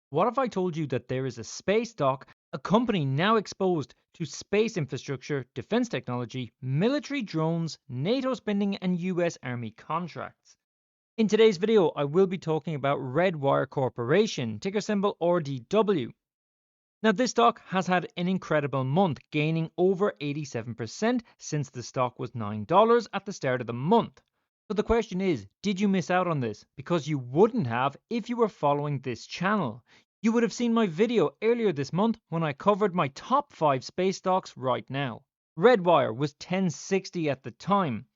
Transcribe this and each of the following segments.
What if I told you that there is a space dock, a company now exposed to space infrastructure, defense technology, military drones, NATO spending, and US Army contracts? In today's video, I will be talking about Redwire Corporation, ticker symbol RDW. Now, this stock has had an incredible month, gaining over 87% since the stock was $9 at the start of the month. So the question is, did you miss out on this? Because you wouldn't have if you were following this channel. You would have seen my video earlier this month when I covered my top 5 space stocks right now. Redwire was 1060 at the time.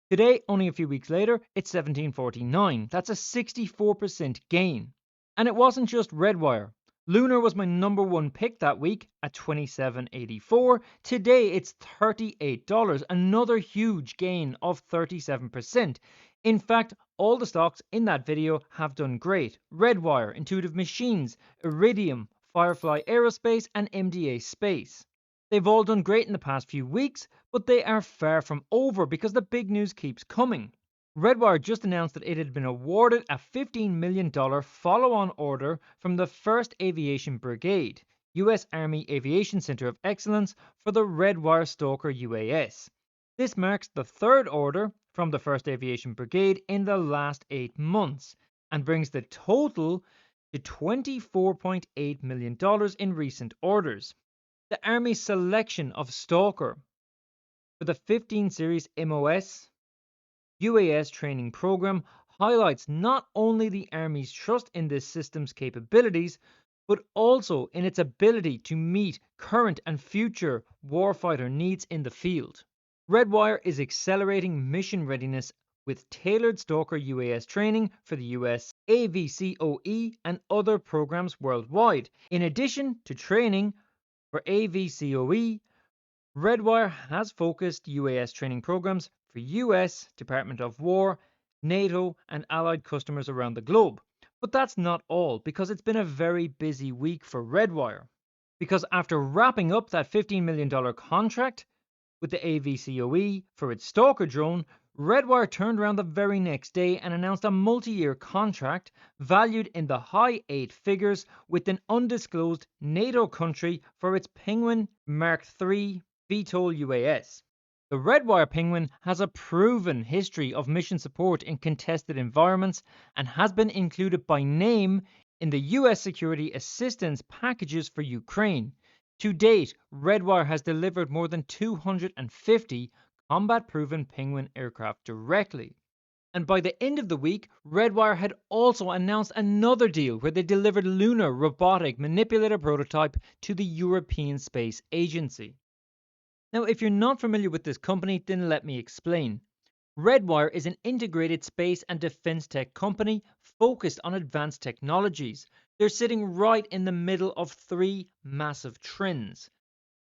Today, only a few weeks later, it's 1749. That's a 64% gain. And it wasn't just Redwire. Lunar was my number one pick that week at $27.84. Today it's $38, another huge gain of 37%. In fact, all the stocks in that video have done great. Redwire, Intuitive Machines, Iridium, Firefly Aerospace, and MDA Space. They've all done great in the past few weeks, but they are far from over because the big news keeps coming. Redwire just announced that it had been awarded a $15 million follow-on order from the 1st Aviation Brigade, U.S. Army Aviation Center of Excellence, for the Redwire Stalker UAS. This marks the third order from the 1st Aviation Brigade in the last 8 months and brings the total to $24.8 million in recent orders. The Army's selection of Stalker for the 15 Series MOS UAS training program highlights not only the Army's trust in this system's capabilities, but also in its ability to meet current and future warfighter needs in the field. Redwire is accelerating mission readiness with tailored Stalker UAS training for the US AVCOE and other programs worldwide. In addition to training for AVCOE, Redwire has focused UAS training programs for US Department of War, NATO, and allied customers around the globe. But that's not all, because it's been a very busy week for Redwire. Because after wrapping up that $15 million contract with the AVCOE for its Stalker drone, Redwire turned around the very next day and announced a multi-year contract valued in the high 8 figures with an undisclosed NATO country for its Penguin Mark III VTOL UAS. The Redwire Penguin has a proven history of mission support in contested environments and has been included by name in the US security assistance packages for Ukraine. To date, Redwire has delivered more than 250 combat-proven Penguin aircraft directly. And by the end of the week, Redwire had also announced another deal where they delivered lunar robotic manipulator prototype to the European Space Agency. Now, if you're not familiar with this company, then let me explain. Redwire is an integrated space and defense tech company focused on advanced technologies. They're sitting right in the middle of 3 massive trends: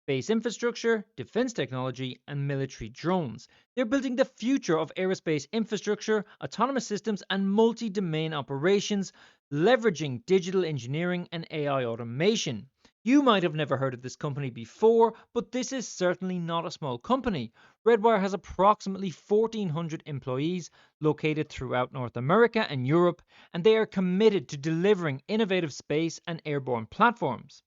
space infrastructure, defense technology, and military drones. They're building the future of aerospace infrastructure, autonomous systems, and multi-domain operations, leveraging digital engineering and AI automation. You might have never heard of this company before, but this is certainly not a small company. Redwire has approximately 1,400 employees located throughout North America and Europe, and they are committed to delivering innovative space and airborne platforms.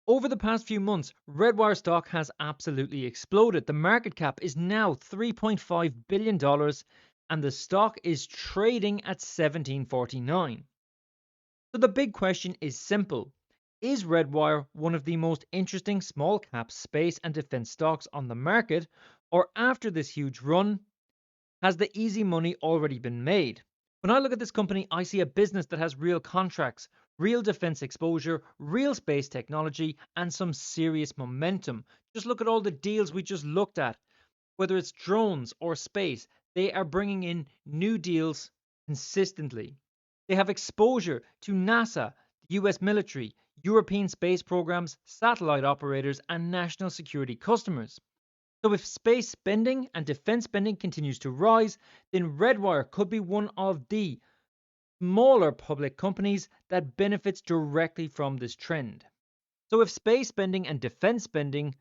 Over the past few months, Redwire stock has absolutely exploded. The market cap is now $3.5 billion, and the stock is trading at $17.49. So the big question is simple. Is Redwire one of the most interesting small cap space and defense stocks on the market, or after this huge run, has the easy money already been made? When I look at this company, I see a business that has real contracts, real defense exposure, real space technology, and some serious momentum. Just look at all the deals we just looked at. Whether it's drones or space, they are bringing in new deals consistently. They have exposure to NASA, the US military, European space programs, satellite operators, and national security customers. So if space spending and defense spending continues to rise, then Redwire could be one of the smaller public companies that benefits directly from this trend. So if space spending and defense spending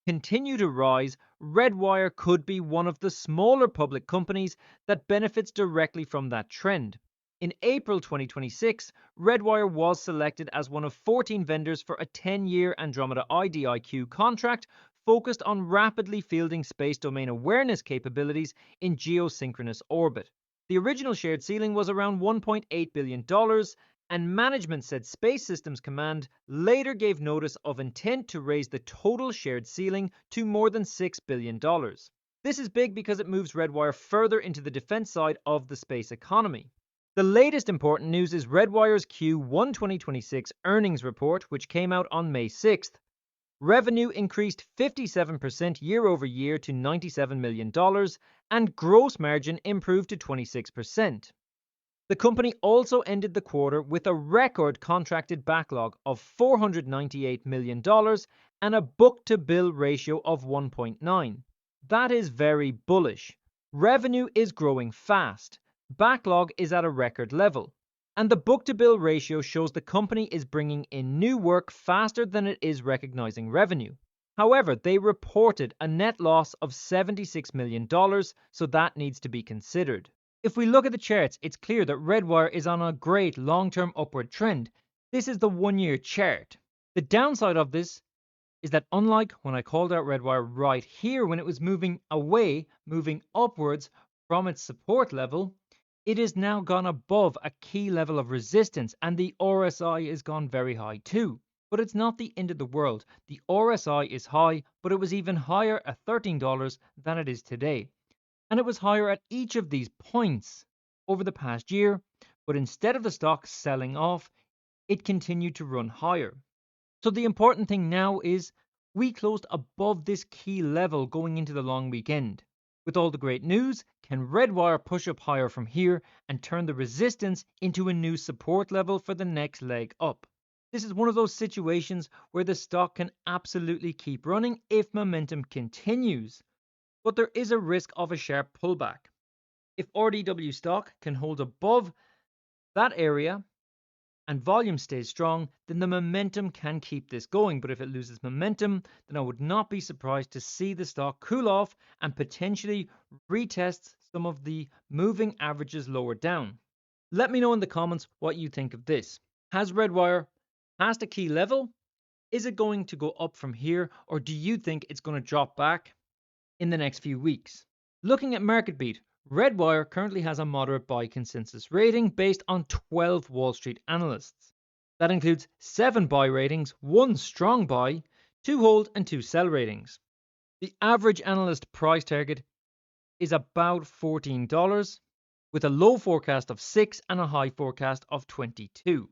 continue to rise, Redwire could be one of the smaller public companies that benefits directly from that trend. In April 2026, Redwire was selected as one of 14 vendors for a 10-year Andromeda IDIQ contract focused on rapidly fielding space domain awareness capabilities in geosynchronous orbit. The original shared ceiling was around $1.8 billion, and management said Space Systems Command later gave notice of intent to raise the total shared ceiling to more than $6 billion. This is big because it moves Redwire further into the defense side of the space economy. The latest important news is Redwire's Q1 2026 earnings report, which came out on May 6th. Revenue increased 57% year over year to $97 million, and gross margin improved to 26%. The company also ended the quarter with a record contracted backlog of $498 million and a book-to-bill ratio of 1.9. That is very bullish. Revenue is growing fast. Backlog is at a record level. And the book-to-bill ratio shows the company is bringing in new work faster than it is recognizing revenue. However, they reported a net loss of $76 million, so that needs to be considered. If we look at the charts, it's clear that Redwire is on a great long-term upward trend. This is the one-year chart. The downside of this is that unlike when I called out Redwire right here when it was moving away, moving upwards from its support level, it has now gone above a key level of resistance, and the RSI has gone very high too. But it's not the end of the world. The RSI is high, but it was even higher at $13 than it is today. And it was higher at each of these points over the past year, but instead of the stock selling off, it continued to run higher. So the important thing now is we closed above this key level going into the long weekend. With all the great news, can Redwire push up higher from here and turn the resistance into a new support level for the next leg up? This is one of those situations where the stock can absolutely keep running if momentum continues. But there is a risk of a sharp pullback. If RDW stock can hold above that area and volume stays strong, then the momentum can keep this going. But if it loses momentum, then I would not be surprised to see the stock cool off and potentially retest some of the moving averages lower down. Let me know in the comments what you think of this. Has Redwire passed a key level? Is it going to go up from here, or do you think it's going to drop back in the next few weeks? Looking at market beat, Redwire currently has a moderate buy consensus rating based on 12 Wall Street analysts. That includes 7 buy ratings, 1 strong buy, 2 hold and 2 sell ratings. The average analyst price target is about $14, with a low forecast of 6 and a high forecast of 22.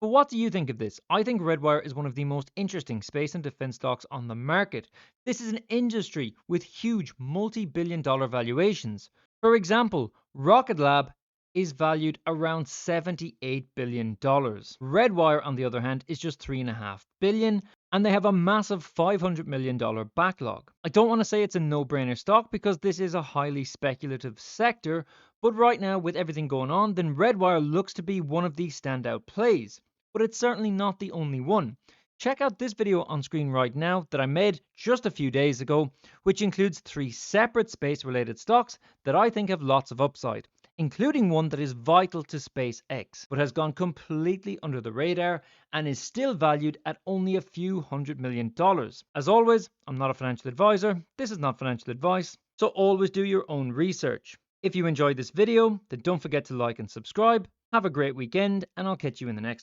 But what do you think of this? I think Redwire is one of the most interesting space and defense stocks on the market. This is an industry with huge multi-billion-dollar valuations. For example, Rocket Lab is valued around $78 billion. Redwire, on the other hand, is just $3.5 billion, and they have a massive $500 million backlog. I don't want to say it's a no-brainer stock because this is a highly speculative sector, but right now, with everything going on, then Redwire looks to be one of the standout plays. But it's certainly not the only one. Check out this video on screen right now that I made just a few days ago, which includes 3 separate space-related stocks that I think have lots of upside, including one that is vital to SpaceX, but has gone completely under the radar and is still valued at only a few $100 million. As always, I'm not a financial advisor. This is not financial advice, so always do your own research. If you enjoyed this video, then don't forget to like and subscribe. Have a great weekend, and I'll catch you in the next one.